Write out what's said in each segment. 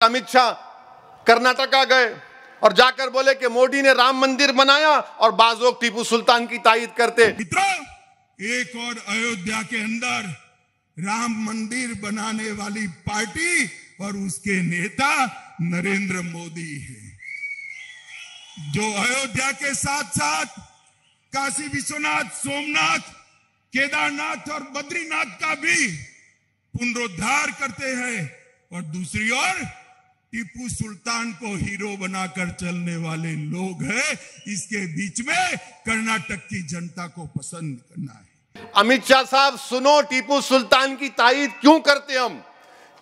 अमित शाह कर्नाटका गए और जाकर बोले कि मोदी ने राम मंदिर बनाया और बाज लोग टीपू सुल्तान की तारीफ करते। मित्रों, एक और अयोध्या के अंदर राम मंदिर बनाने वाली पार्टी और उसके नेता नरेंद्र मोदी है, जो अयोध्या के साथ साथ काशी विश्वनाथ, सोमनाथ, केदारनाथ और बद्रीनाथ का भी पुनरुद्धार करते हैं और दूसरी ओर टीपू सुल्तान को हीरो बनाकर चलने वाले लोग हैं। इसके बीच में कर्नाटक की जनता को पसंद करना है। अमित शाह साहब सुनो, टीपू सुल्तान की तारीफ क्यों करते हम?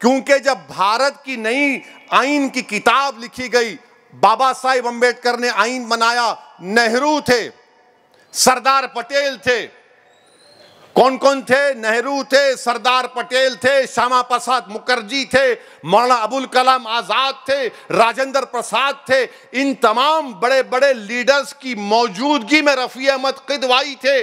क्योंकि जब भारत की नई आईन की किताब लिखी गई, बाबा साहिब अंबेडकर ने आईन बनाया, नेहरू थे, सरदार पटेल थे। कौन कौन थे? नेहरू थे, सरदार पटेल थे, श्यामा प्रसाद मुखर्जी थे, मौलाना अबुल कलाम आजाद थे, राजेंद्र प्रसाद थे। इन तमाम बड़े बड़े लीडर्स की मौजूदगी में रफी अहमद किदवाई थे।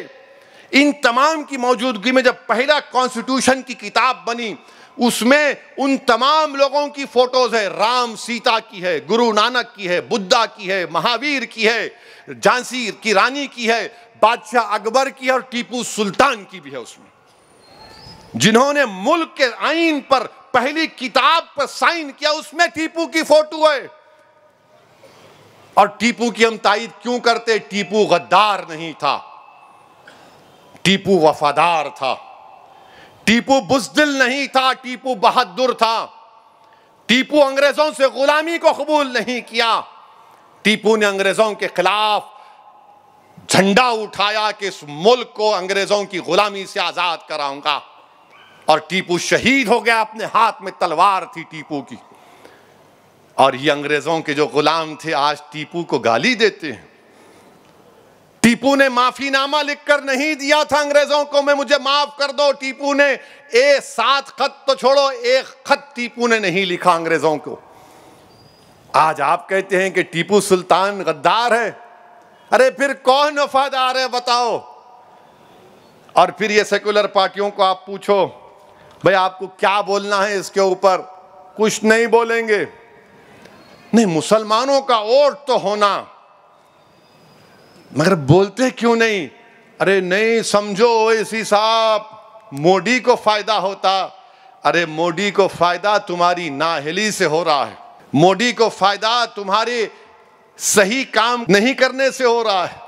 इन तमाम की मौजूदगी में जब पहला कॉन्स्टिट्यूशन की किताब बनी, उसमें उन तमाम लोगों की फोटोज है। राम सीता की है, गुरु नानक की है, बुद्धा की है, महावीर की है, झांसी की रानी की है, बादशाह अकबर की है और टीपू सुल्तान की भी है उसमें। जिन्होंने मुल्क के आईन पर पहली किताब पर साइन किया, उसमें टीपू की फोटो है। और टीपू की हम तारीफ क्यों करते? टीपू गद्दार नहीं था, टीपू वफादार था। टीपू बुज़दिल नहीं था, टीपू बहादुर था। टीपू अंग्रेजों से गुलामी को कबूल नहीं किया। टीपू ने अंग्रेजों के खिलाफ झंडा उठाया कि इस मुल्क को अंग्रेजों की गुलामी से आजाद कराऊंगा। और टीपू शहीद हो गया, अपने हाथ में तलवार थी टीपू की। और ये अंग्रेजों के जो गुलाम थे आज टीपू को गाली देते हैं। टीपू ने माफीनामा लिखकर नहीं दिया था अंग्रेजों को, मैं मुझे माफ कर दो। टीपू ने 7 खत तो छोड़ो, 1 खत टीपू ने नहीं लिखा अंग्रेजों को। आज आप कहते हैं कि टीपू सुल्तान गद्दार है। अरे फिर कौन वफादार है बताओ? और फिर ये सेकुलर पार्टियों को आप पूछो, भाई आपको क्या बोलना है इसके ऊपर? कुछ नहीं बोलेंगे। नहीं, मुसलमानों का वोट तो होना, मगर बोलते क्यों नहीं? अरे नहीं, समझो ओवैसी साहब, मोदी को फायदा होता। अरे मोदी को फायदा तुम्हारी नाअहली से हो रहा है। मोदी को फायदा तुम्हारे सही काम नहीं करने से हो रहा है।